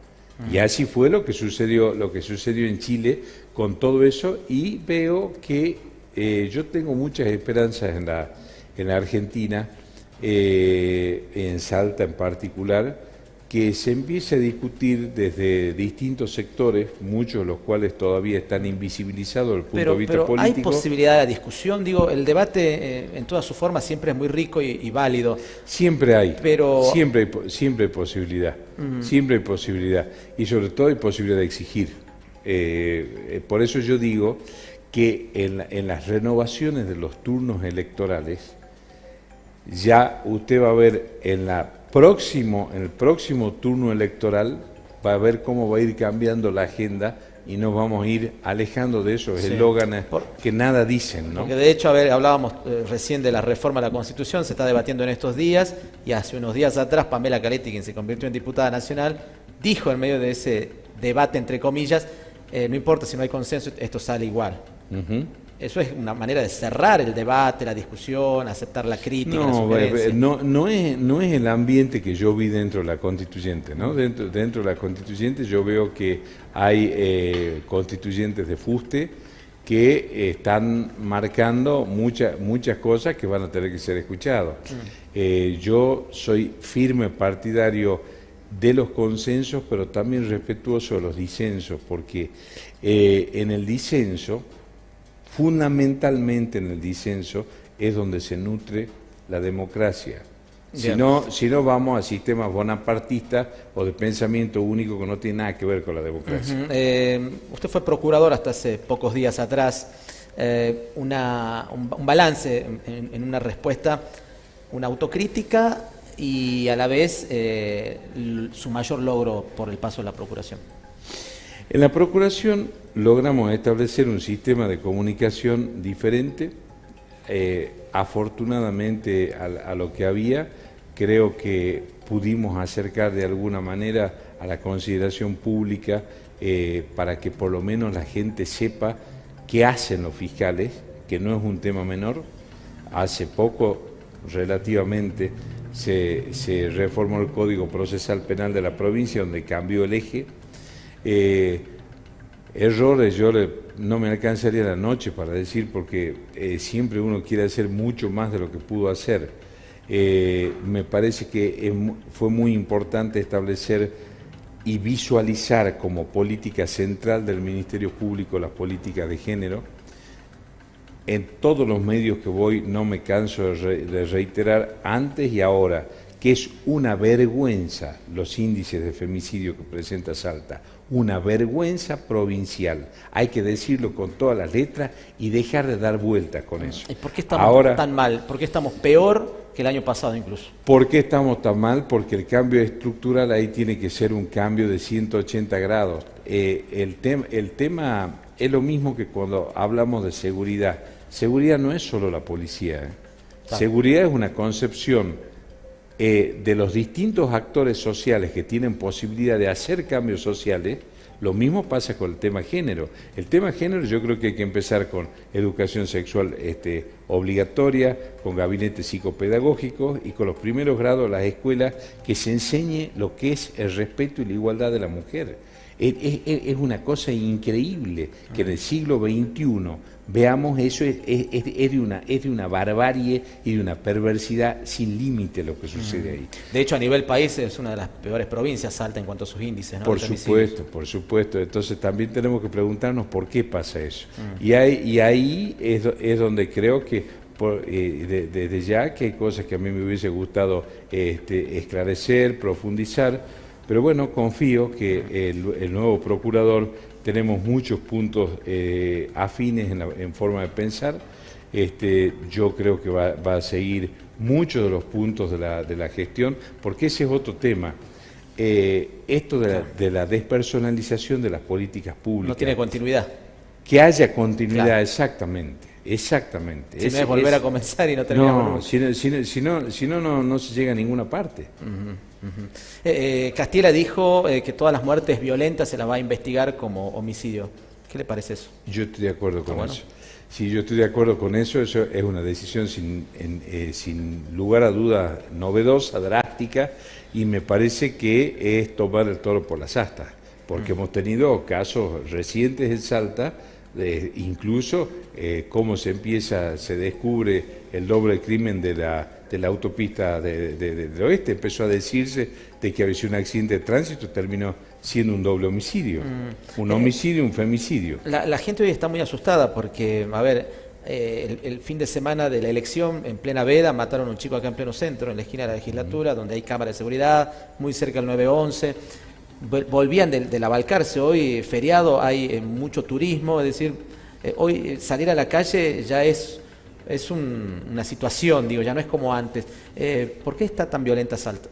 Y así fue lo que sucedió en Chile con todo eso, y veo que yo tengo muchas esperanzas en la Argentina, en Salta en particular, que se empiece a discutir desde distintos sectores, muchos de los cuales todavía están invisibilizados desde el punto de vista Pero hay político. posibilidad de discusión, digo, el debate en toda su forma siempre es muy rico y válido. Siempre hay, Pero- siempre hay posibilidad, siempre hay posibilidad, y sobre todo hay posibilidad de exigir. Por eso yo digo que en las renovaciones de los turnos electorales, ya usted va a ver en el próximo turno electoral, va a ver cómo va a ir cambiando la agenda y nos vamos a ir alejando de esos Sí. eslóganes Por- que nada dicen, ¿no? Porque de hecho, a ver, hablábamos recién de la reforma de la Constitución, se está debatiendo en estos días, y hace unos días atrás Pamela Caletti, quien se convirtió en diputada nacional, dijo en medio de ese debate, entre comillas, no importa si no hay consenso, esto sale igual. Ujú. Eso es una manera de cerrar el debate, la discusión, aceptar la crítica, la No, sugerencia. no es el ambiente que yo vi dentro de la constituyente, ¿no? Dentro de la constituyente yo veo que hay constituyentes de fuste que están marcando muchas cosas que van a tener que ser escuchadas. Yo soy firme partidario de los consensos, pero también respetuoso de los disensos, porque en el disenso, fundamentalmente en el disenso, es donde se nutre la democracia. Si no, vamos a sistemas bonapartistas o de pensamiento único que no tiene nada que ver con la democracia. Usted fue procurador hasta hace pocos días atrás. Un balance en una respuesta, una autocrítica y a la vez su mayor logro por el paso de la procuración. En la procuración logramos establecer un sistema de comunicación diferente. Afortunadamente a lo que había, creo que pudimos acercar de alguna manera a la consideración pública para que por lo menos la gente sepa qué hacen los fiscales, que no es un tema menor. Hace poco, relativamente, se reformó el Código Procesal Penal de la provincia, donde cambió el eje. Errores, no me alcanzaría la noche para decir, porque siempre uno quiere hacer mucho más de lo que pudo hacer. Me parece que fue muy importante establecer y visualizar como política central del Ministerio Público las políticas de género. En todos los medios que voy no me canso de reiterar antes y ahora que es una vergüenza los índices de femicidio que presenta Salta, una vergüenza provincial. Hay que decirlo con todas las letras y dejar de dar vueltas con eso. ¿Y por qué estamos tan mal? ¿Por qué estamos peor que el año pasado incluso? ¿Por qué estamos tan mal? Porque el cambio estructural ahí tiene que ser un cambio de 180 grados. El tema es lo mismo que cuando hablamos de seguridad. Seguridad no es solo la policía. Seguridad es una concepción de los distintos actores sociales que tienen posibilidad de hacer cambios sociales. Lo mismo pasa con el tema género. El tema género yo creo que hay que empezar con educación sexual obligatoria, con gabinetes psicopedagógicos y con los primeros grados de las escuelas que se enseñe lo que es el respeto y la igualdad de la mujer. Es una cosa increíble que en el siglo XXI veamos eso, es de una barbarie y de una perversidad sin límite lo que sucede ahí. De hecho, a nivel país es una de las peores provincias, Salta, en cuanto a sus índices, ¿no? Por supuesto. Entonces también tenemos que preguntarnos por qué pasa eso. Y ahí es donde creo que desde ya que hay cosas que a mí me hubiese gustado esclarecer, profundizar. Pero bueno, confío que el nuevo procurador, tenemos muchos puntos afines en forma de pensar. Yo creo que va a seguir muchos de los puntos de la gestión, porque ese es otro tema. Esto de la despersonalización de las políticas públicas. No tiene continuidad. Que haya continuidad, claro. Exactamente. Si no es volver a comenzar y no terminamos. No, si no se llega a ninguna parte. Castiela dijo que todas las muertes violentas se las va a investigar como homicidio. ¿Qué le parece eso? Yo estoy de acuerdo con eso. Sí, yo estoy de acuerdo con eso. Eso es una decisión sin lugar a dudas novedosa, drástica, y me parece que es tomar el toro por las astas, porque hemos tenido casos recientes en Salta, incluso cómo se descubre el doble crimen de la autopista del oeste. Empezó a decirse de que había sido un accidente de tránsito, terminó siendo un doble homicidio. Un homicidio, un femicidio. La gente hoy está muy asustada porque, a ver, el fin de semana de la elección, en plena veda, mataron a un chico acá en pleno centro, en la esquina de la legislatura, donde hay cámara de seguridad, muy cerca del 911. Volvían de la Balcarce, hoy feriado, hay mucho turismo, es decir, hoy salir a la calle ya es una situación, ya no es como antes. ¿Por qué está tan violenta Salta?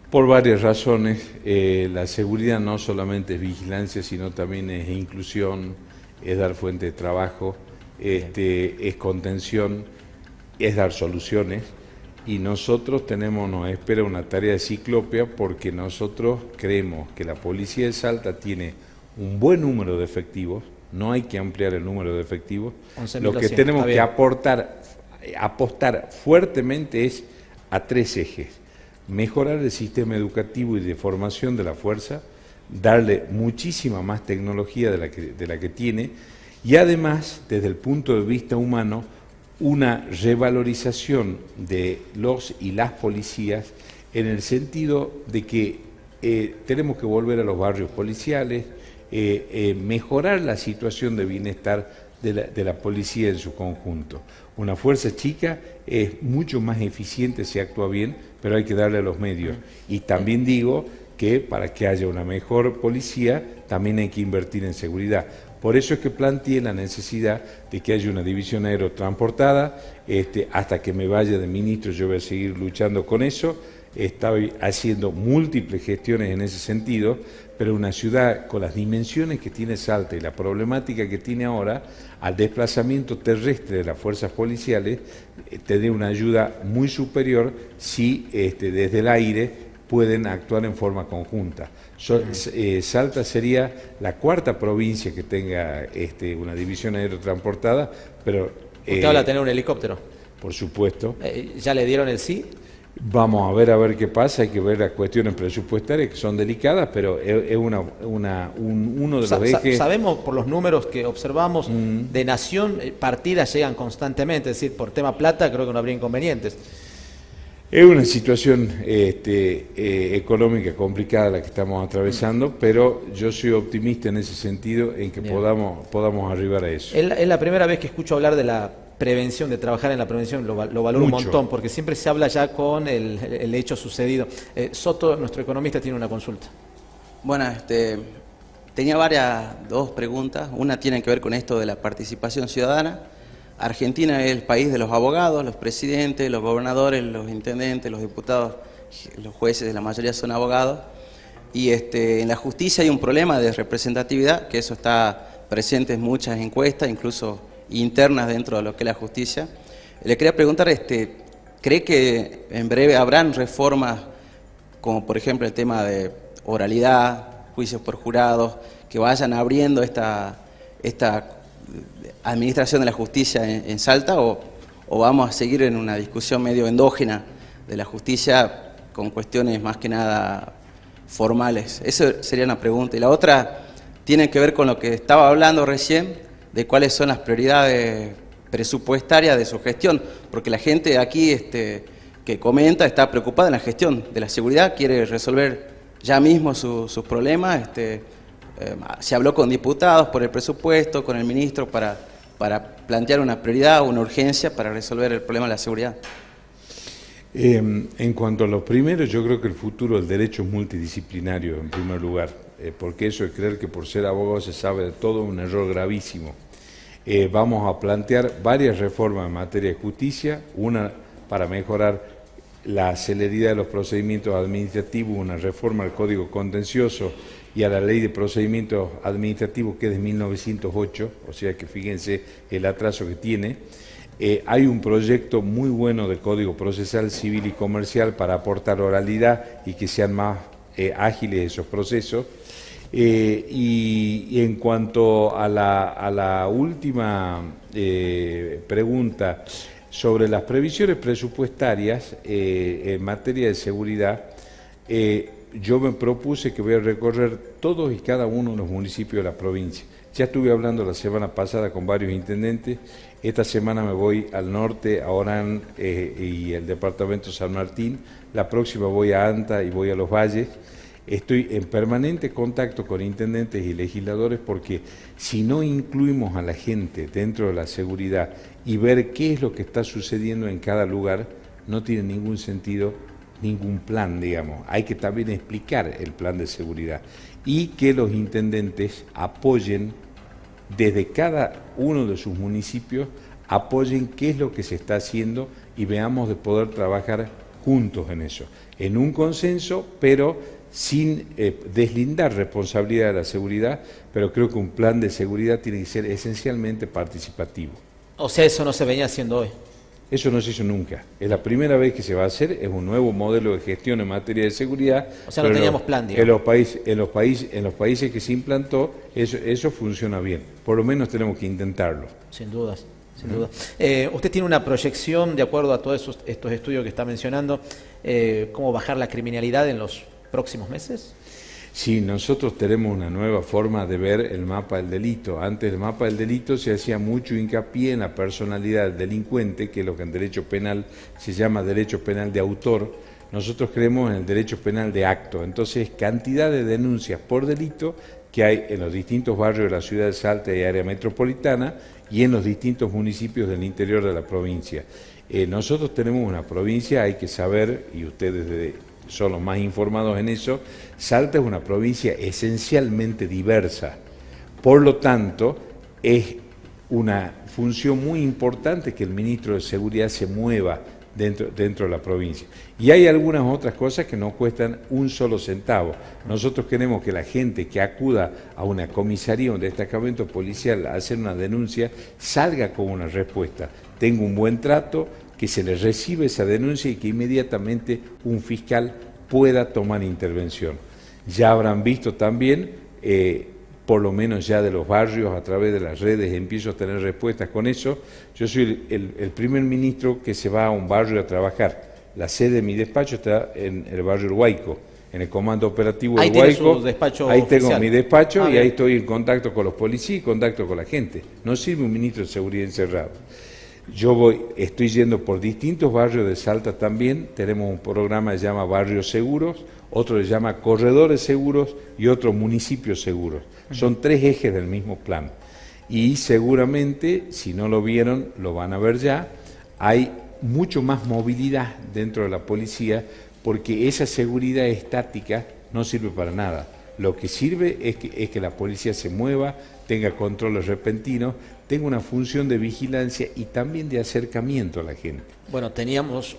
Por varias razones. La seguridad no solamente es vigilancia, sino también es inclusión, es dar fuente de trabajo, es contención, es dar soluciones. Y nosotros nos espera una tarea de ciclopia, porque nosotros creemos que la policía de Salta tiene un buen número de efectivos, no hay que ampliar el número de efectivos. Lo que tenemos que apostar fuertemente es a 3 ejes: mejorar el sistema educativo y de formación de la fuerza, darle muchísima más tecnología de la que tiene, Y además, desde el punto de vista humano, una revalorización de los y las policías en el sentido de que tenemos que volver a los barrios policiales, mejorar la situación de bienestar de la policía en su conjunto. Una fuerza chica es mucho más eficiente si actúa bien, pero hay que darle los medios. Y también digo que para que haya una mejor policía, también hay que invertir en seguridad. Por eso es que planteé la necesidad de que haya una división aerotransportada. Hasta que me vaya de ministro yo voy a seguir luchando con eso. Estoy haciendo múltiples gestiones en ese sentido, pero una ciudad con las dimensiones que tiene Salta y la problemática que tiene ahora, al desplazamiento terrestre de las fuerzas policiales, tendría una ayuda muy superior si desde el aire pueden actuar en forma conjunta. Salta sería la cuarta provincia que tenga una división aerotransportada, pero... ¿Usted habla de tener un helicóptero? Por supuesto. ¿Ya le dieron el sí? Vamos a ver qué pasa, hay que ver las cuestiones presupuestarias que son delicadas, pero es uno de los ejes... Sabemos por los números que observamos de nación, partidas llegan constantemente, es decir, por tema plata creo que no habría inconvenientes. Es una situación económica complicada la que estamos atravesando, pero yo soy optimista en ese sentido, en que podamos arribar a eso. Es la primera vez que escucho hablar de la prevención, de trabajar en la prevención, lo valoro un montón, porque siempre se habla ya con el hecho sucedido. Soto, nuestro economista, tiene una consulta. Bueno, tenía dos preguntas. Una tiene que ver con esto de la participación ciudadana. Argentina es el país de los abogados, los presidentes, los gobernadores, los intendentes, los diputados, los jueces, la mayoría son abogados. Y en la justicia hay un problema de representatividad, que eso está presente en muchas encuestas, incluso internas dentro de lo que es la justicia. Le quería preguntar, ¿cree que en breve habrán reformas, como por ejemplo el tema de oralidad, juicios por jurados, que vayan abriendo esta administración de la justicia en Salta, o vamos a seguir en una discusión medio endógena de la justicia con cuestiones más que nada formales? Esa sería una pregunta. Y la otra tiene que ver con lo que estaba hablando recién, de cuáles son las prioridades presupuestarias de su gestión, porque la gente aquí que comenta está preocupada en la gestión de la seguridad, quiere resolver ya mismo sus problemas. Se habló con diputados por el presupuesto, con el ministro para plantear una prioridad, una urgencia para resolver el problema de la seguridad. En cuanto a lo primero, yo creo que el futuro del derecho es multidisciplinario en primer lugar, porque eso es creer que por ser abogado se sabe de todo, un error gravísimo. Vamos a plantear varias reformas en materia de justicia, una para mejorar la celeridad de los procedimientos administrativos, una reforma al Código Contencioso y a la Ley de Procedimientos Administrativos, que es de 1908, o sea que fíjense el atraso que tiene. Hay un proyecto muy bueno de Código Procesal Civil y Comercial para aportar oralidad y que sean más ágiles esos procesos. Y en cuanto a la última pregunta sobre las previsiones presupuestarias en materia de seguridad, yo me propuse que voy a recorrer todos y cada uno de los municipios de la provincia. Ya estuve hablando la semana pasada con varios intendentes. Esta semana me voy al norte, a Orán y el departamento San Martín. La próxima voy a Anta y voy a Los Valles. Estoy en permanente contacto con intendentes y legisladores, porque si no incluimos a la gente dentro de la seguridad y ver qué es lo que está sucediendo en cada lugar, no tiene ningún sentido ningún plan, digamos. Hay que también explicar el plan de seguridad y que los intendentes apoyen desde cada uno de sus municipios, apoyen qué es lo que se está haciendo y veamos de poder trabajar juntos en eso, en un consenso, pero sin deslindar responsabilidad de la seguridad, pero creo que un plan de seguridad tiene que ser esencialmente participativo. O sea, eso no se venía haciendo hoy. Eso no se hizo nunca. Es la primera vez que se va a hacer, es un nuevo modelo de gestión en materia de seguridad. O sea, no teníamos plan, digamos. En los países que se implantó, eso funciona bien. Por lo menos tenemos que intentarlo. Sin dudas. Sin duda. ¿Usted tiene una proyección, de acuerdo a todos estos estudios que está mencionando, cómo bajar la criminalidad en los próximos meses? Sí, nosotros tenemos una nueva forma de ver el mapa del delito. Antes el mapa del delito se hacía mucho hincapié en la personalidad del delincuente, que es lo que en derecho penal se llama derecho penal de autor. Nosotros creemos en el derecho penal de acto. Entonces, cantidad de denuncias por delito que hay en los distintos barrios de la ciudad de Salta y área metropolitana y en los distintos municipios del interior de la provincia. Nosotros tenemos una provincia, hay que saber, y ustedes son los más informados en eso, Salta es una provincia esencialmente diversa. Por lo tanto, es una función muy importante que el ministro de Seguridad se mueva dentro de la provincia. Y hay algunas otras cosas que no cuestan un solo centavo. Nosotros queremos que la gente que acuda a una comisaría o un destacamento policial a hacer una denuncia salga con una respuesta. Tenga un buen trato, que se le reciba esa denuncia y que inmediatamente un fiscal pueda tomar intervención. Ya habrán visto también, por lo menos ya de los barrios, a través de las redes, empiezo a tener respuestas con eso. Yo soy el primer ministro que se va a un barrio a trabajar. La sede de mi despacho está en el barrio Huayco, en el Comando Operativo de Huayco. Ahí tengo mi despacho y ahí estoy en contacto con los policías y contacto con la gente. No sirve un ministro de Seguridad encerrado. Estoy yendo por distintos barrios de Salta también. Tenemos un programa que se llama Barrios Seguros, otro se llama Corredores Seguros y otro Municipios Seguros. Son 3 ejes del mismo plan. Y seguramente, si no lo vieron, lo van a ver ya, hay mucho más movilidad dentro de la policía porque esa seguridad estática no sirve para nada. Lo que sirve es que la policía se mueva, tenga controles repentinos, tenga una función de vigilancia y también de acercamiento a la gente. Bueno, tenemos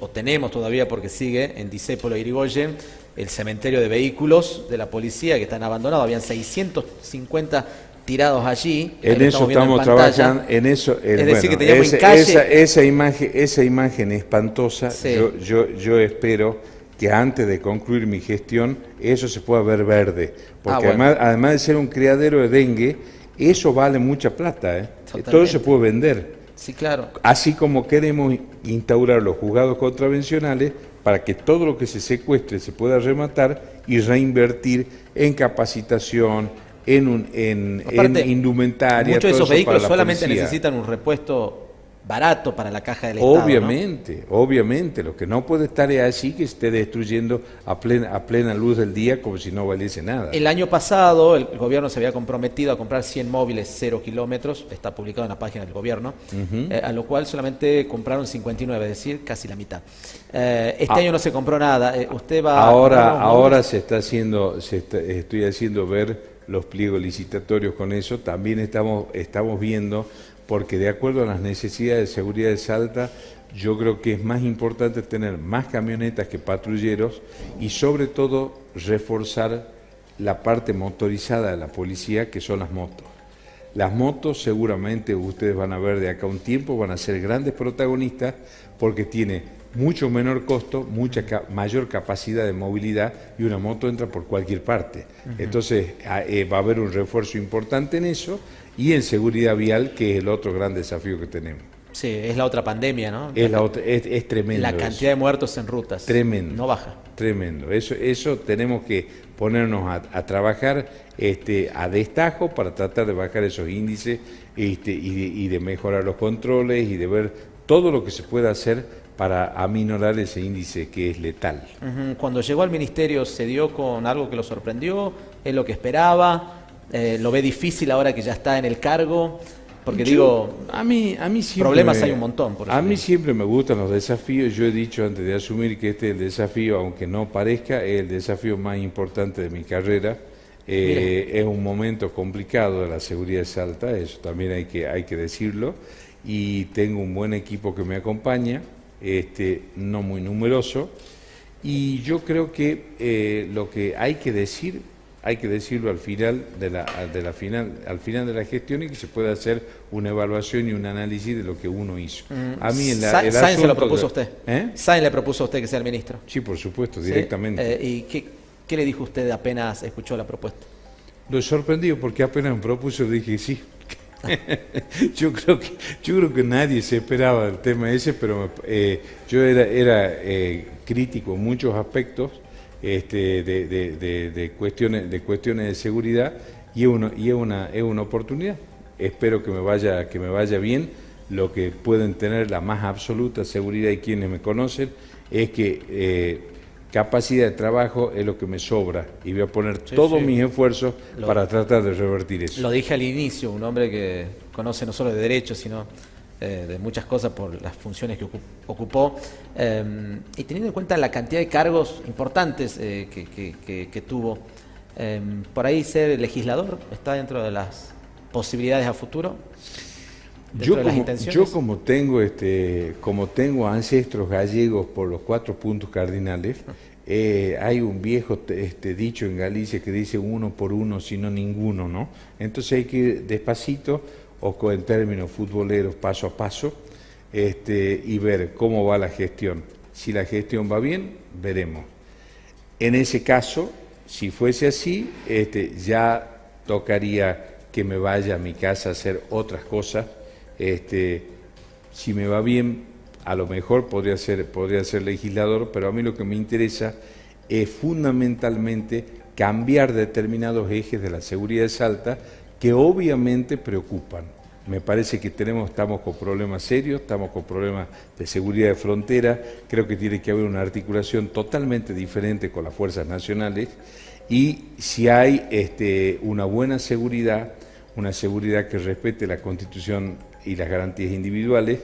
todavía, porque sigue en Discépolo Irigoyen, el cementerio de vehículos de la policía que están abandonados. Habían 650 tirados allí. En eso estamos trabajando, en eso. Es decir, que teníamos en calle. Esa imagen espantosa, sí. Yo espero que antes de concluir mi gestión eso se pueda ver verde, porque bueno, además de ser un criadero de dengue, eso vale mucha plata, todo se puede vender. Sí, claro. Así como queremos instaurar los juzgados contravencionales para que todo lo que se secuestre se pueda rematar y reinvertir en capacitación, en indumentaria. Muchos de esos vehículos solamente necesitan un repuesto barato para la caja del Estado. Obviamente, lo que no puede estar es así, que esté destruyendo a plena luz del día como si no valiese nada. El año pasado el gobierno se había comprometido a comprar 100 móviles 0 kilómetros, está publicado en la página del gobierno, a lo cual solamente compraron 59, es decir, casi la mitad. Este año no se compró nada. Usted va ahora estoy haciendo ver los pliegos licitatorios con eso. También estamos viendo, porque de acuerdo a las necesidades de seguridad de Salta, yo creo que es más importante tener más camionetas que patrulleros y sobre todo reforzar la parte motorizada de la policía, que son las motos. Las motos seguramente ustedes van a ver de acá a un tiempo, van a ser grandes protagonistas porque tiene mucho menor costo, mayor capacidad de movilidad y una moto entra por cualquier parte. Entonces va a haber un refuerzo importante en eso y en seguridad vial, que es el otro gran desafío que tenemos. Sí, es la otra pandemia, ¿no? Es tremendo. La cantidad de muertos en rutas. Tremendo. No baja. Tremendo. Eso tenemos que ponernos a trabajar a destajo para tratar de bajar esos índices y de mejorar los controles y de ver todo lo que se pueda hacer para aminorar ese índice que es letal. Cuando llegó al ministerio, ¿se dio con algo que lo sorprendió? ¿Es lo que esperaba? ¿Lo ve difícil ahora que ya está en el cargo? Porque a mí siempre problemas hay un montón. A mí siempre me gustan los desafíos. Yo he dicho antes de asumir que este es el desafío, aunque no parezca, es el desafío más importante de mi carrera. Es un momento complicado de la seguridad de Salta, eso también hay que decirlo. Y tengo un buen equipo que me acompaña, no muy numeroso. Y yo creo que lo que hay que decirlo al final de la gestión, y que se pueda hacer una evaluación y un análisis de lo que uno hizo. A mí ¿Sáenz se lo propuso a usted? ¿Sáenz le propuso a usted que sea el ministro? Sí, por supuesto, directamente. ¿Y qué le dijo usted apenas escuchó la propuesta? Lo sorprendido, porque apenas me propuso dije sí. Yo creo que nadie se esperaba el tema ese, pero yo era crítico en muchos aspectos. de cuestiones de seguridad y es una oportunidad. Espero que me vaya bien. Lo que pueden tener la más absoluta seguridad, y quienes me conocen, es que capacidad de trabajo es lo que me sobra y voy a poner todos mis esfuerzos para tratar de revertir eso. Lo dije al inicio, un hombre que conoce no solo de derecho, sino de muchas cosas por las funciones que ocupó, y teniendo en cuenta la cantidad de cargos importantes que tuvo, por ahí ser legislador está dentro de las posibilidades a futuro. Yo como tengo ancestros gallegos por los 4 puntos cardinales, hay un viejo dicho en Galicia que dice uno por uno, sino ninguno, ¿no? Entonces hay que ir despacito, o en términos futboleros, paso a paso, y ver cómo va la gestión. Si la gestión va bien, veremos. En ese caso, si fuese así, ya tocaría que me vaya a mi casa a hacer otras cosas. Si me va bien, a lo mejor podría ser legislador, pero a mí lo que me interesa es fundamentalmente cambiar determinados ejes de la seguridad de Salta que obviamente preocupan. Me parece que estamos con problemas serios, estamos con problemas de seguridad de frontera, creo que tiene que haber una articulación totalmente diferente con las fuerzas nacionales, y si hay una buena seguridad, una seguridad que respete la Constitución y las garantías individuales,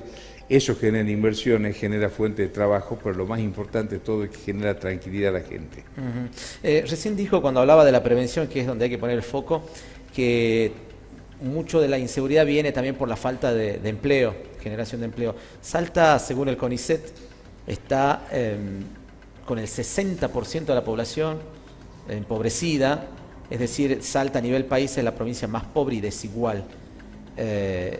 eso genera inversiones, genera fuente de trabajo, pero lo más importante de todo es que genera tranquilidad a la gente. Recién dijo, cuando hablaba de la prevención, que es donde hay que poner el foco, que mucho de la inseguridad viene también por la falta de empleo, generación de empleo. Salta, según el CONICET, está con el 60% de la población empobrecida, es decir, Salta a nivel país es la provincia más pobre y desigual.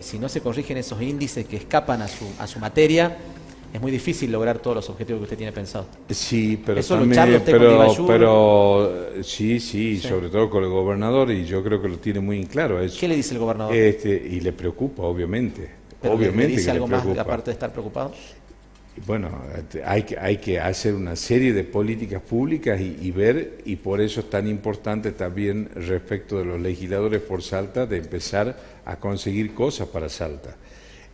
Si no se corrigen esos índices que escapan a su materia, es muy difícil lograr todos los objetivos que usted tiene pensado. Sí, pero ¿Eso también, lo charla usted con Ibayú? Sí, sobre todo con el gobernador, y yo creo que lo tiene muy en claro eso. ¿Qué le dice el gobernador? Y le preocupa, obviamente. ¿Pero obviamente le dice que algo le más preocupa. aparte de estar preocupado? Bueno, hay que hacer una serie de políticas públicas y ver, y por eso es tan importante también respecto de los legisladores por Salta, de empezar a conseguir cosas para Salta.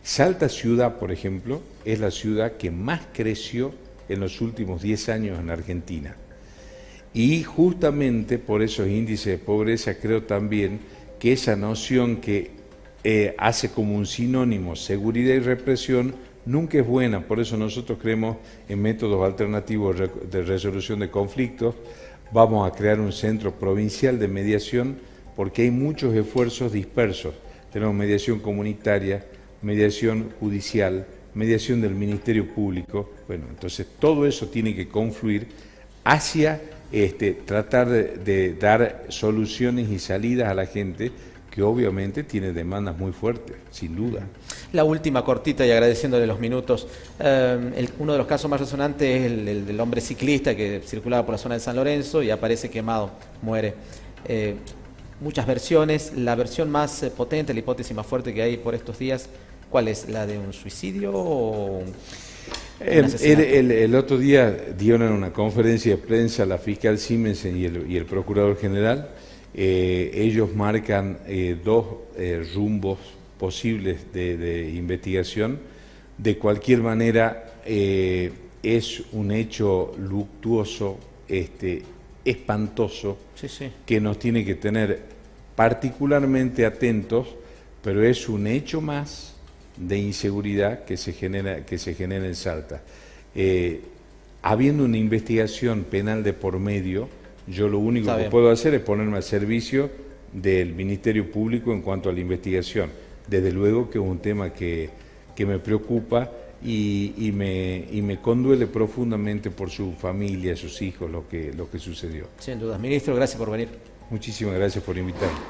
Salta ciudad, por ejemplo, es la ciudad que más creció en los últimos 10 años en Argentina. Y justamente por esos índices de pobreza creo también que esa noción que hace como un sinónimo seguridad y represión nunca es buena. Por eso nosotros creemos en métodos alternativos de resolución de conflictos. Vamos a crear un centro provincial de mediación porque hay muchos esfuerzos dispersos. Tenemos mediación comunitaria, mediación judicial, mediación del Ministerio Público. Bueno, entonces todo eso tiene que confluir hacia tratar de dar soluciones y salidas a la gente que obviamente tiene demandas muy fuertes, sin duda. La última cortita y agradeciéndole los minutos. Uno de los casos más resonantes es el del hombre ciclista que circulaba por la zona de San Lorenzo y aparece quemado, muere. Muchas versiones, la versión más potente, la hipótesis más fuerte que hay por estos días, ¿cuál es? ¿La de un suicidio o un asesinato? El otro día dieron una conferencia de prensa la fiscal Simensen y el procurador general. Ellos marcan dos rumbos posibles de investigación. De cualquier manera, es un hecho luctuoso, espantoso, Sí. que nos tiene que tener particularmente atentos, pero es un hecho más de inseguridad que se genera en Salta. Habiendo una investigación penal de por medio, yo lo único que puedo hacer es ponerme al servicio del Ministerio Público en cuanto a la investigación. Desde luego que es un tema que me preocupa y me conduele profundamente por su familia, sus hijos, lo que sucedió. Sin duda. Ministro, gracias por venir. Muchísimas gracias por invitarme.